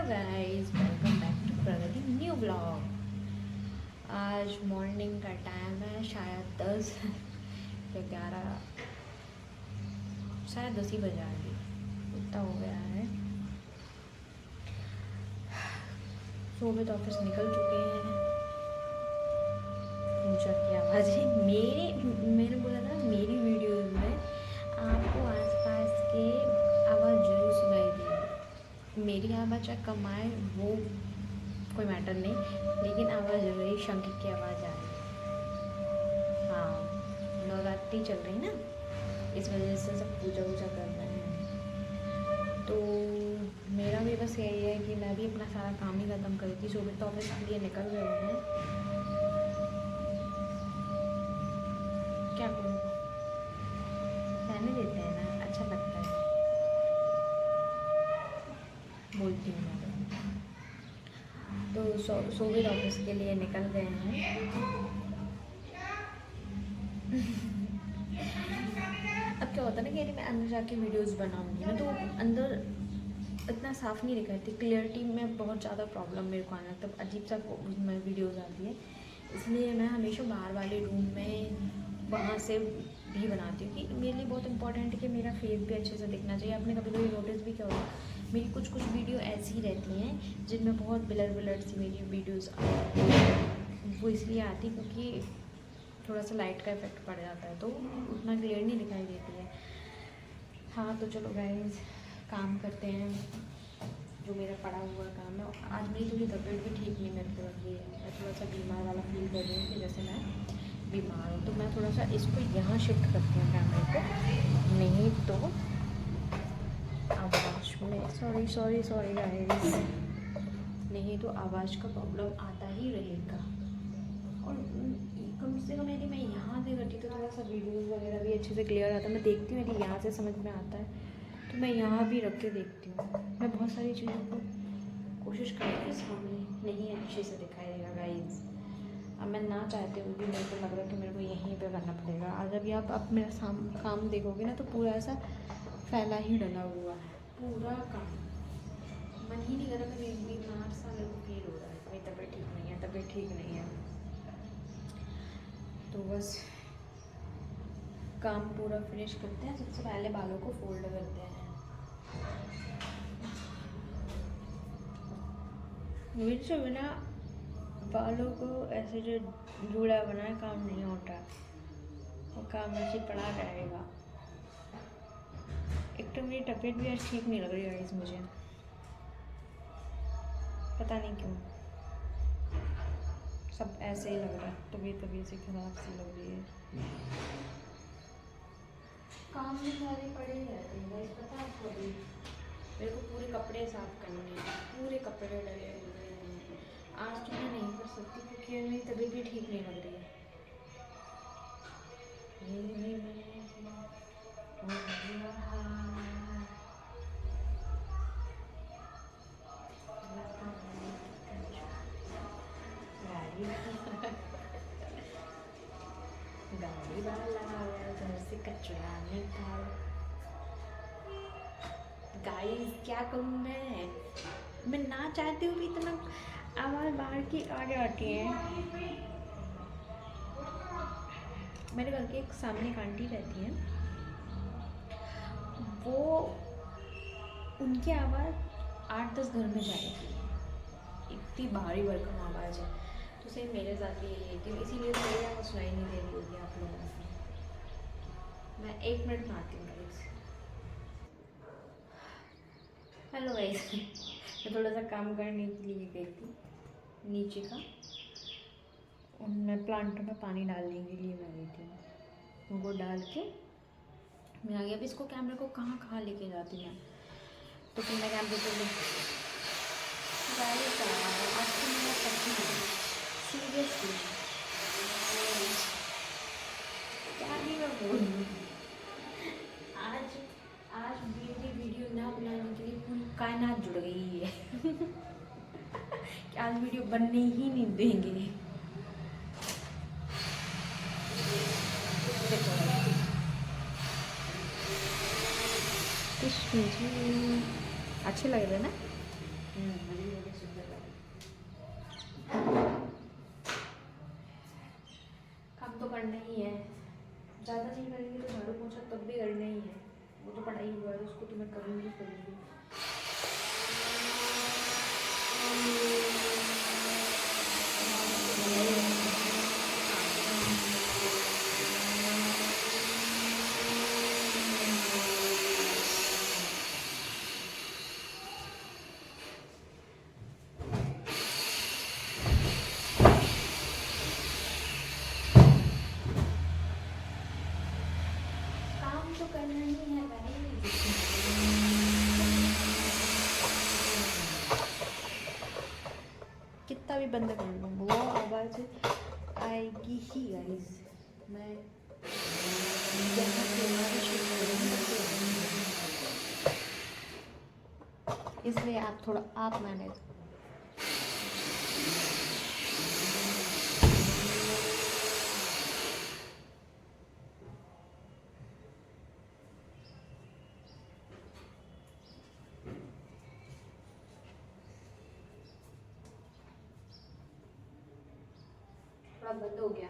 Guys, welcome back to Pragati new blog. आज morning का time है, शायद 10 या 11, शायद 10 ही बजा रही, इतना हो गया है। सुबह तो ऑफिस निकल चुके हैं। पूजा की आवाज़ें मैंने बोला था मेरी वीडियोस में आपको आसपास के आवाज़ जरूर सुनाई देगी। मेरी आवाज़ चाहे कम आए वो कोई मैटर नहीं, लेकिन आवाज़ जरूर है। शंख की आवाज़ आ रही है। हाँ, नवरात्रि चल रही ना, इस वजह से सब पूजा वूजा कर रहे हैं। तो मेरा भी बस यही है कि मैं भी अपना सारा काम ही ख़त्म करी थी। सुबह तो ऑफिस के लिए निकल गए हैं। क्या करूँ, रहने देते हैं ना, अच्छा लगता है, बोलती हूँ मैं। तो सुबह ऑफिस के लिए निकल गए हैं। अब क्या होता है ना कि मैं अंदर जाके वीडियोस बनाऊंगी ना, तो अंदर इतना साफ़ नहीं दिखाई थी। क्लियरिटी में बहुत ज़्यादा प्रॉब्लम मेरे को आने लगता है, अजीब सा उसमें वीडियोस आती है। इसलिए मैं हमेशा बाहर वाले रूम में वहाँ से भी बनाती हूँ कि मेरे लिए बहुत इंपॉर्टेंट है कि मेरा फेस भी अच्छे से दिखना चाहिए। आपने कभी कभी नोटिस भी किया होगा, मेरी कुछ वीडियो ऐसी रहती हैं जिनमें बहुत ब्लर सी मेरी वीडियोस आती हैं। वो इसलिए आती क्योंकि थोड़ा सा लाइट का इफेक्ट पड़ जाता है, तो उतना क्लियर नहीं दिखाई देती है। हाँ, तो चलो गाइस, काम करते हैं जो मेरा पड़ा हुआ काम है। आज मेरी थोड़ी तबीयत भी ठीक नहीं मेरे को लग रही है। मैं थोड़ा सा बीमार वाला फील कर रही हूँ कि जैसे मैं बीमार हूँ। तो मैं थोड़ा सा इसको यहाँ शिफ्ट करती हूँ कैमरे को, नहीं तो आवाज़ में सॉरी गाइस, नहीं तो आवाज़ का प्रॉब्लम आता ही रहेगा। और कम से कम यदि मैं यहाँ से करती तो थोड़ा सा वीडियोस वगैरह भी अच्छे से क्लियर आता। मैं देखती हूँ यदि यहाँ से समझ में आता है तो मैं यहाँ भी रख के देखती हूँ। मैं बहुत सारी चीज़ों को कोशिश करती हूँ सामने नहीं अच्छे से दिखाई देगा गाइस। अब मैं ना चाहते हुए भी मेरे को लग रहा है कि मेरे को यहीं पे करना पड़ेगा। आज अभी आप मेरा काम देखोगे ना, तो पूरा ऐसा फैला ही डला हुआ है पूरा काम। मन ही नहीं कर रहा, मैं बीमार सा मेरे को फील हो रहा है, मेरी तबीयत ठीक नहीं है। तो बस काम पूरा फिनिश करते हैं। सबसे पहले बालों को फोल्ड करते हैं। मेरे से बिना बालों को ऐसे जो जूड़ा बनाए काम नहीं होता, वो काम ऐसे पड़ा रहेगा। एक तो मेरी तबीयत भी आज ठीक नहीं लग रही है मुझे, पता नहीं क्यों, सब ऐसे ही लग रहा है। तबीयत से खराब सी लग रही है। काम भी सारे पड़े ही रहते हैं, पता है आपको। अभी मेरे को पूरे कपड़े साफ करने हैं, पूरे कपड़े डले हुए हैं। आज तो मैं नहीं कर सकती क्योंकि मेरी तबीयत भी ठीक नहीं लग रही है। गाड़ी वाला आया घर से कचरा निकाल। गाइस, क्या करूँ मैं ना चाहती हूँ भी इतना आवाज़ बाहर की आ जाती है। मेरे घर के एक सामने एक आंटी रहती हैं, वो उनकी आवाज़ 8-10 घर में जाएगी, इतनी भारी भरकम आवाज़ है। तो सेम मेरे साथ भी यही है कि इसीलिए मेरी आवाज़ सुनाई नहीं दे रही होगी आप लोगों को। मैं 1 मिनट में आती हूँ गाइस। हेलो गाइस, मैं थोड़ा सा काम करने के लिए गई थी नीचे का, उनमें प्लांटों में पानी डालने के लिए मैं गई थी। वो डाल के मैं आ गई। अब इसको कैमरे को कहाँ लेके जाती मैं, तो फिर मैं कैमरे को सीरियसली क्या ही मैं बोलूँ। आज मेरी वीडियो ना बनाने के लिए पूरी कायनात जुड़ गई है कि आज वीडियो बनने ही नहीं देंगे। अच्छे लग रहे ना। उसको तो मैं करूँगी करूँगी। काम तो करना ही है भाई। कितना भी बंद कर लूँ वो आवाज़ आएगी ही गाइस। मैं जहाँ खेलना भी शुरू करूँगी इसलिए आप थोड़ा आप मैनेज। थोड़ा बंद हो गया।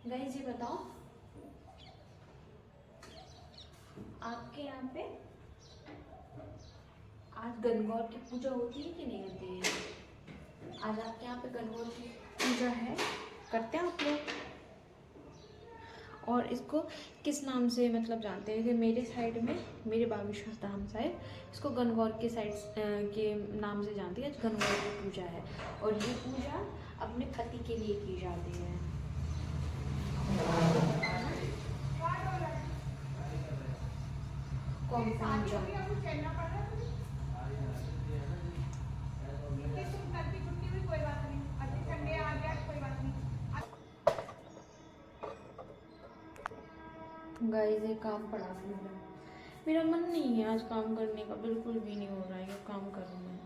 गाइस ये बताओ आपके यहाँ पे आज गणगौर की पूजा होती है कि नहीं होती है? आज आपके यहाँ पे गणगौर की पूजा है, करते हैं आप लोग? और इसको किस नाम से मतलब जानते हैं? कि मेरे साइड में मेरे बागेश्वर धाम साइड इसको गणगौर के साइड के नाम से जानती है। आज गणगौर की पूजा है और ये पूजा अपने पति के लिए की जाती है। कौन सा गाइस ये काम पड़ा था मेरा मन नहीं है आज काम करने का, बिल्कुल भी नहीं हो रहा है काम करूँ मैं।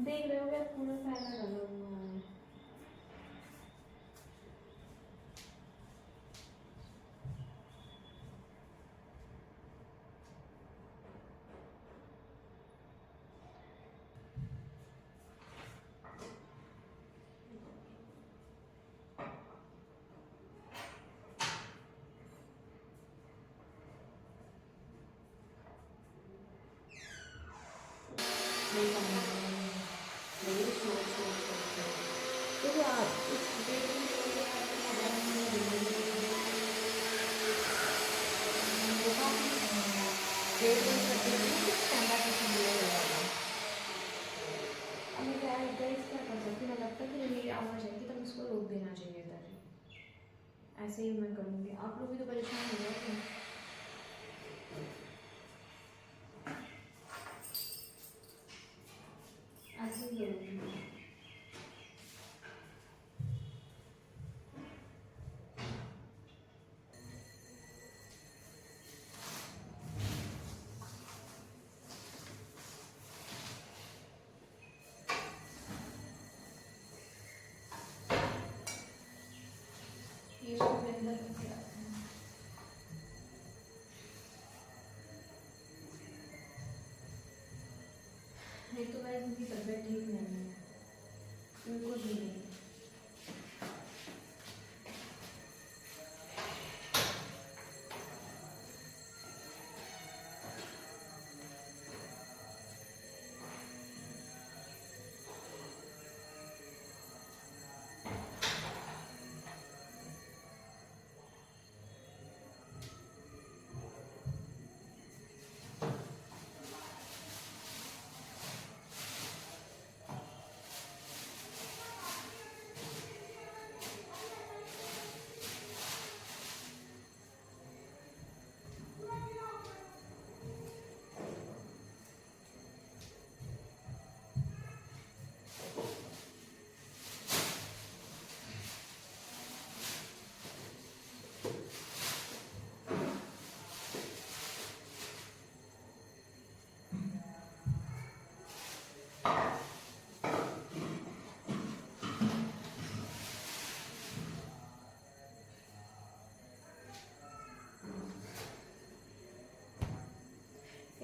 देख रहे हो क्या पूरा फैला डाला हुआ है। देखो आप इस लगता है कि मेरी आवाज़ आएगी तो इसको रोक देना चाहिए था। ऐसे ही मैं करूँगी, आप लोग भी तो परेशान हो जाओगे। ऐसे ही करूँगी। ये सब अंदर करके रखते हैं। एक तो गाइस उनकी तबीयत ठीक नहीं है, बिल्कुल भी नहीं।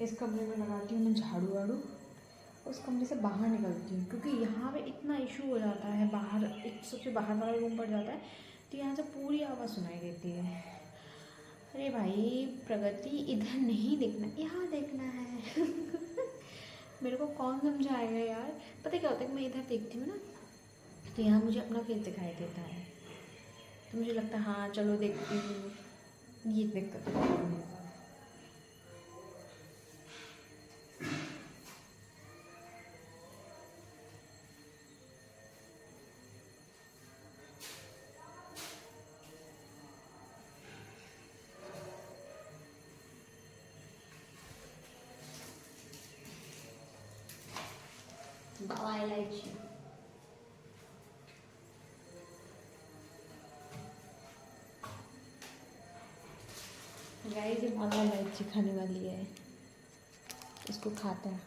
इस कमरे में लगाती हूँ मैं झाड़ू वाड़ू, उस कमरे से बाहर निकलती हूँ, क्योंकि यहाँ पे इतना इशू हो जाता है, बाहर एक सबसे बाहर वाला रूम पड़ जाता है तो यहाँ से पूरी आवाज़ सुनाई देती है। अरे भाई प्रगति, इधर नहीं देखना, यहाँ देखना है। मेरे को कौन समझाएगा यार। पता क्या होता है कि मैं इधर देखती हूँ ना, तो यहाँ मुझे अपना फेस दिखाई देता है, तो मुझे लगता है हाँ चलो देखती हूँ। ये दिक्कत है मेरे साथ। बाबा इलायची, गाइस ये बाबा इलायची खाने वाली है, इसको खाता है।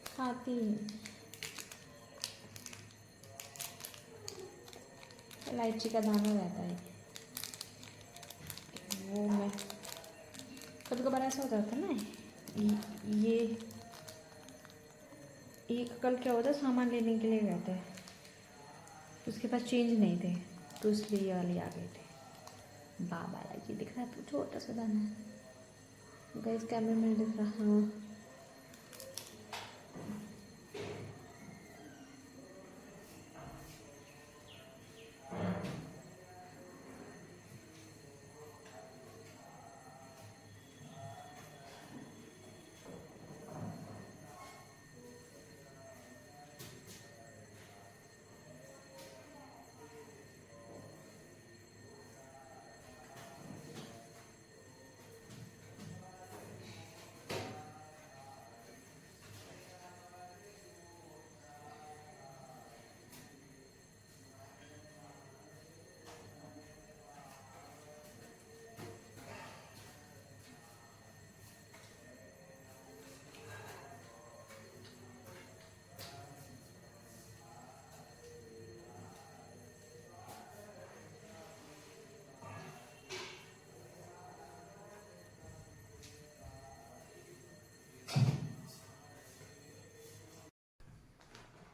खाती है इलायची का दाना रहता है वो। मैं कभी कभार ऐसा हो जाता है ना, ये एक कल क्या होता है, सामान लेने के लिए गए थे, उसके पास चेंज नहीं थे, तो इसलिए ये वाली आ गए थे। बाबा इलायची दिख रहा है, तो छोटा सा दाना है गाइस, कैमरे में दिख रहा।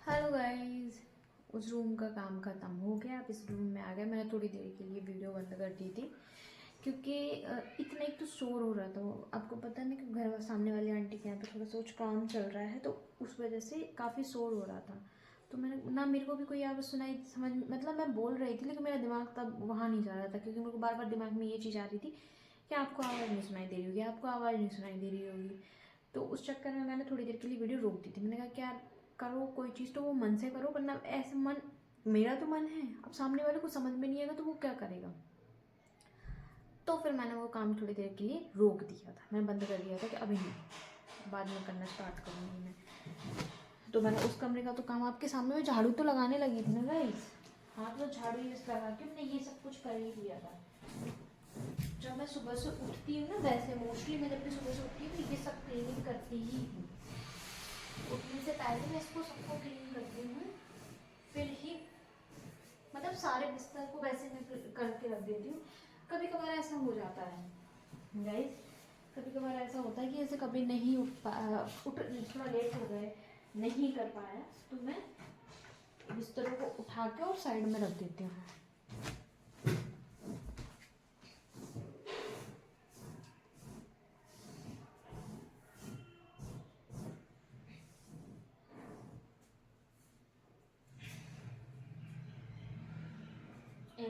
हाँ हेलो गाइस, उस रूम का काम ख़त्म हो गया, अब इस रूम में आ गया। मैंने थोड़ी देर के लिए वीडियो बंद कर दी थी, क्योंकि इतना एक तो शोर हो रहा था। आपको पता है ना कि घर सामने वाली आंटी के यहाँ पे थोड़ा सा कुछ काम चल रहा है, तो उस वजह से काफ़ी शोर हो रहा था। तो मैंने ना, मेरे को भी कोई आवाज़ सुनाई समझ, मतलब मैं बोल रही थी लेकिन मेरा दिमाग तब वहाँ नहीं जा रहा था, क्योंकि मेरे को बार बार दिमाग में ये चीज़ आ रही थी कि आपको आवाज़ नहीं सुनाई दे रही होगी, आपको आवाज़ नहीं सुनाई दे रही होगी। तो उस चक्कर में मैंने थोड़ी देर के लिए वीडियो रोक दी थी। मैंने कहा क्या करो कोई चीज़ तो वो मन से करो, वरना ऐसे मन, मेरा तो मन है, अब सामने वाले को समझ में नहीं आएगा तो वो क्या करेगा। तो फिर मैंने वो काम थोड़ी देर के लिए रोक दिया था, मैं बंद कर दिया था कि अभी नहीं, बाद में करना स्टार्ट करूँगी मैं। तो मैंने उस कमरे का तो काम आपके सामने में झाड़ू तो लगाने लगी थी ना गाइस, हाथ में झाड़ू यूज लगा के मैंने ये सब कुछ कर ही दिया था। जब मैं सुबह से उठती हूँ ना, वैसे मोस्टली मैं जब भी सुबह से उठती हूँ तो ये सब क्लीनिंग करती ही हूँ। उठने से पहले मैं इसको सबको क्लीन करती हूँ, फिर ही मतलब सारे बिस्तर को वैसे मैं करके रख देती हूँ। कभी कभार ऐसा हो जाता है गाइस, कभी कभार ऐसा होता है कि ऐसे कभी नहीं उठ थोड़ा लेट हो गए, नहीं कर पाया, तो मैं बिस्तरों को उठा के और साइड में रख देती हूँ।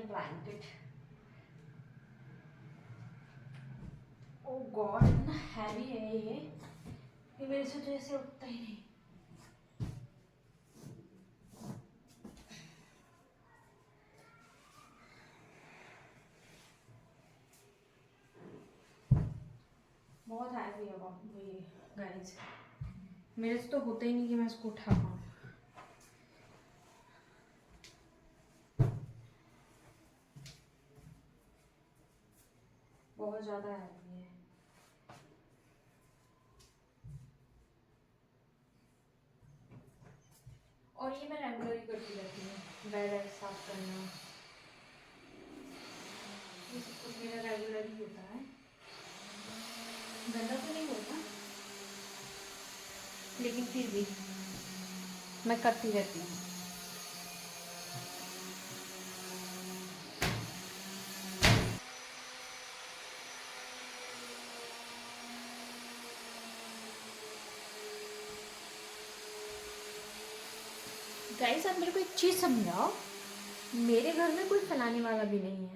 ब्लैंकेट, ओ गॉड इतना हैवी है ये मेरे से तो ऐसे उठता ही नहीं। बहुत हैवी है ये गाइस, मेरे से तो होता ही नहीं कि मैं इसको उठा पाऊँ। बहुत ज़्यादा हैवी है। और ये मैं रेगुलर ही करती रहती हूँ, बेड साफ करना, ये सब कुछ मेरा रेगुलर ही होता है, गंदा तो नहीं होता, लेकिन फिर भी मैं करती रहती हूँ। गाइस आप मेरे को एक चीज़ समझाओ, मेरे घर में कोई फैलाने वाला भी नहीं है।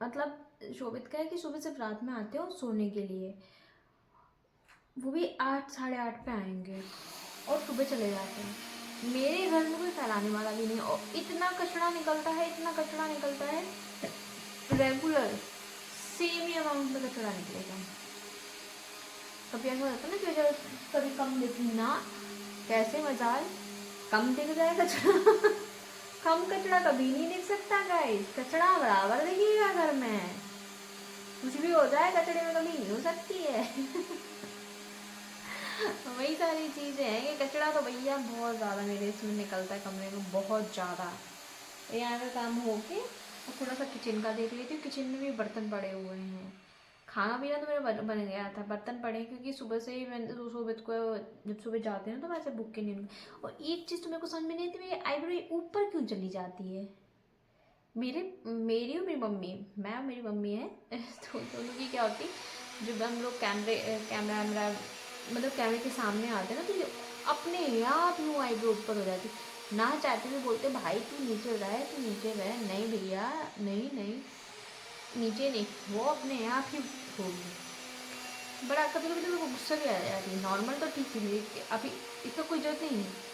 मतलब शोभित का है कि सुबह सिर्फ रात में आते हो सोने के लिए, वो भी 8 साढ़े 8 पे आएंगे और सुबह चले जाते हैं। मेरे घर में कोई फैलाने वाला भी नहीं, और इतना कचरा निकलता है, इतना कचरा निकलता है रेगुलर, सेम ही अमाउंट में कचरा निकलेगा। कभी ऐसा होता है ना कि जब कभी कम दिखी ना, कैसे मजाल कम दिख जाए कचरा कम कचरा कभी नहीं दिख सकता गाइस, कचरा बराबर दिखेगा घर में, कुछ भी हो जाए कचरे में कमी नहीं हो सकती है वही सारी चीज़ें हैं कि कचरा तो भैया बहुत ज़्यादा मेरे इसमें निकलता है कमरे में, बहुत ज़्यादा। यहाँ का काम हो के और थोड़ा सा किचन का देख लेती हूँ, किचन में भी बर्तन पड़े हुए हैं। खाना पीना तो मेरा बन गया था, बर्तन पड़े क्योंकि सुबह से ही मैंने तो सुबह को जब सुबह जाते हैं तो वैसे भूख के नहीं। और एक चीज़ तो मेरे को समझ में नहीं आती, मेरी आईब्रो ऊपर क्यों चली जाती है। मेरी और मेरी मम्मी, मैं और मेरी मम्मी है तो दोनों की क्या होती, जब हम लोग कैमरा मतलब कैमरे के सामने आते हैं ना, तो ये अपने आप यूँ आईब्रो ऊपर हो जाती, ना चाहते हुए बोलते भाई तू नीचे रह, तू नीचे रह, नहीं भैया नहीं नहीं नीचे नहीं, वो अपने आप ही होगी। बड़ा कभी कभी तो मेरे को गुस्सा भी आ जाती है, नॉर्मल तो ठीक ही अभी इसका कोई जरूरत नहीं है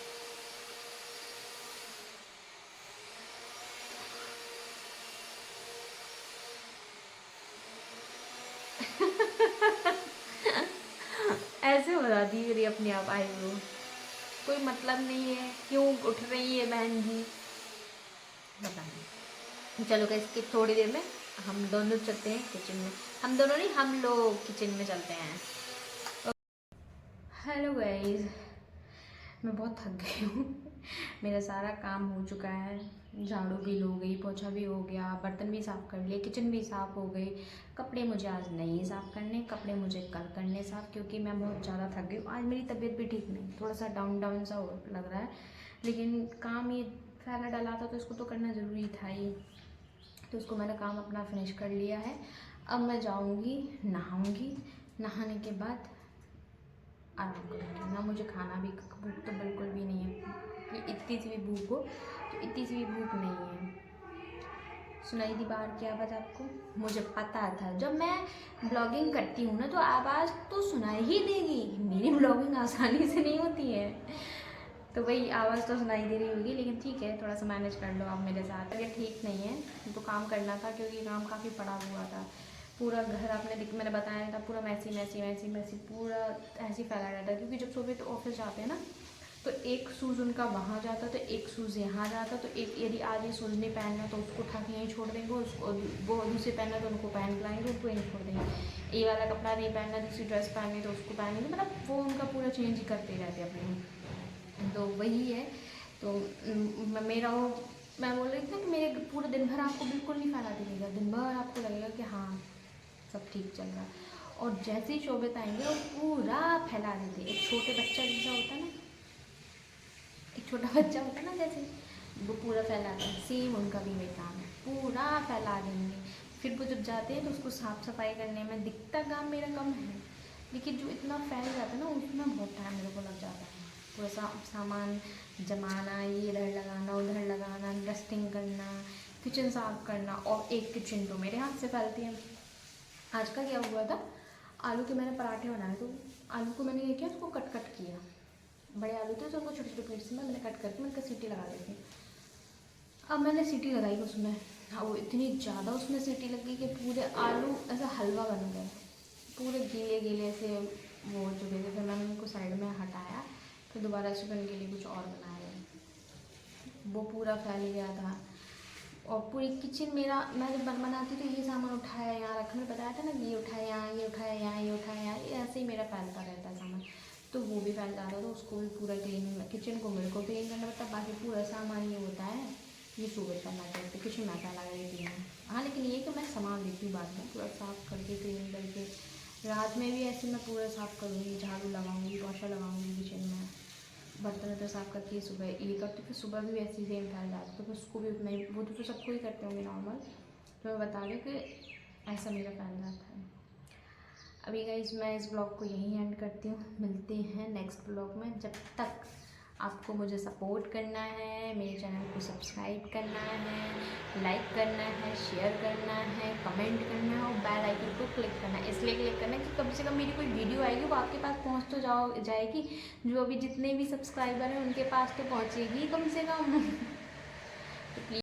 ऐसे हो जाती है मेरी अपने आप आईब्रो, कोई मतलब नहीं है क्यों उठ रही है बहन जी, पता नहीं। चलो गाइस कि थोड़ी देर में हम दोनों चलते हैं किचन में, हम दोनों नहीं हम लोग किचन में चलते हैं। हेलो गाइस, मैं बहुत थक गई हूँ मेरा सारा काम हो चुका है, झाड़ू भी हो गई, पोछा भी हो गया, बर्तन भी साफ़ कर लिए, किचन भी साफ़ हो गई। कपड़े मुझे आज नहीं साफ़ करने, कपड़े मुझे कल करने साफ़, क्योंकि मैं बहुत ज़्यादा थक गई हूँ। आज मेरी तबीयत भी ठीक नहीं, थोड़ा सा डाउन डाउन सा लग रहा है, लेकिन काम ये फैला डाला था तो इसको तो करना ज़रूरी था ही, तो उसको मैंने काम अपना फिनिश कर लिया है। अब मैं जाऊँगी नहाऊँगी, नहाने के बाद आराम करूँगी। ना मुझे खाना भी, भूख तो बिल्कुल भी नहीं है कि इतनी सी भी भूख हो, तो इतनी सी भी भूख नहीं है। सुनाई दी बाहर की आवाज़ आपको, मुझे पता था जब मैं ब्लॉगिंग करती हूँ ना तो आवाज़ तो सुनाई ही देगी, मेरी ब्लॉगिंग आसानी से नहीं होती है, तो वही आवाज़ तो सुनाई दे रही होगी, लेकिन ठीक है थोड़ा सा मैनेज कर लो आप मेरे साथ। अगर ठीक नहीं है तो काम करना था, क्योंकि काम काफ़ी पड़ा हुआ था, पूरा घर आपने मैंने बताया था पूरा मैसी मैसी मैसी मैसी पूरा ऐसे ही फैला रहता है, क्योंकि जब सुबह तो ऑफिस जाते हैं ना तो एक शूज़ उनका वहाँ जाता तो एक शूज़ यहाँ जाता, तो एक यदि आज ये शूज़ नहीं पहनना तो उसको उठा के यहीं छोड़ देंगे, उसको वो दूसरे पहनना तो उनको पहन के लाएंगे, उनको यहीं छोड़ देंगे। ये वाला कपड़ा नहीं पहनना, दूसरी ड्रेस पहननी तो उसको पहनेंगे, मतलब वो उनका पूरा चेंज ही करते रहते अपने, तो वही है। तो मेरा वो मैं बोल रही थी ना कि मेरे पूरे दिन भर आपको बिल्कुल नहीं फैला दिखेगा, दिन भर आपको लगेगा कि हाँ सब ठीक चल रहा है, और जैसे ही शोभित आएंगे वो पूरा फैला देते, एक छोटे बच्चा जैसा होता है ना, एक छोटा बच्चा होता है ना जैसे, वो पूरा फैलाते हैं, सेम उनका भी वही काम है, पूरा फैला देंगे। फिर वो जब जाते हैं तो उसको साफ़ सफाई करने में दिखता काम मेरा कम है, लेकिन जो इतना फैल जाता है ना उसमें बहुत टाइम मेरे को लग जाता है, पूरा सामान जमाना, ये इधर लगाना उधर लगाना, डस्टिंग करना, किचन साफ करना, और एक किचन तो मेरे हाथ से फैलती है। आज का क्या हुआ था, आलू के मैंने पराठे बनाए, तो आलू को मैंने ये किया, उसको कट कट किया, बड़े आलू थे तो उनको छोटे छोटे पीस में मैंने कट करके मैंने सीटी लगा दी थी। अब मैंने सीटी लगाई उसमें, हाँ वो इतनी ज़्यादा उसमें सीटी लगी कि पूरे आलू ऐसा हलवा बन गए, पूरे गीले गीले से वो हो चुके थे। फिर मैंने उनको साइड में हटाया, फिर दोबारा चिकन के लिए कुछ और बनाया, वो पूरा फैल गया था। और पूरी किचन मेरा, मैं जब बनाती तो ये सामान उठाया यहाँ रखा, मैंने बताया था ना ये उठाया यहाँ, ये उठाया यहाँ, ये उठाया यहाँ, ये ऐसे ही मेरा फैलता रहता है सामान, तो वो भी फैल जाता था, तो उसको भी पूरा क्लीन, किचन को मेरे को क्लीन करना पड़ता, बाकी पूरा सामान ये होता है ये सुबह करना चाहते कुछ मैदा लगा देती हूँ। हाँ लेकिन ये कि मैं सामान देती हूँ बाद में पूरा साफ़ करके क्लीन करके। रात में भी ऐसे मैं पूरा साफ़ करूँगी, झाड़ू लगाऊँगी, पोछा लगाऊँगी किचन में, बर्तन वर्तन साफ़ करके सुबह ये करती हूँ। फिर सुबह भी वैसे ही सेम फैल जाता है, तो फिर उसको भी उतना ही, वो तो फिर सबको ही करते होंगे नॉर्मल, तो मैं बता रही हूँ कि ऐसा मेरा फैल जाता है। अभी गाइस मैं इस ब्लॉग को यहीं एंड करती हूँ, मिलते हैं नेक्स्ट ब्लॉग में। जब तक आपको मुझे सपोर्ट करना है, मेरे चैनल को सब्सक्राइब करना है, लाइक करना है, शेयर करना है, कमेंट करना है और बेल आइकन को क्लिक करना है। इसलिए क्लिक करना है कि कम से कम मेरी कोई वीडियो आएगी वो आपके पास पहुँच तो जाएगी, जो अभी जितने भी सब्सक्राइबर हैं उनके पास तो पहुँचेगी कम से कम। तो प्लीज़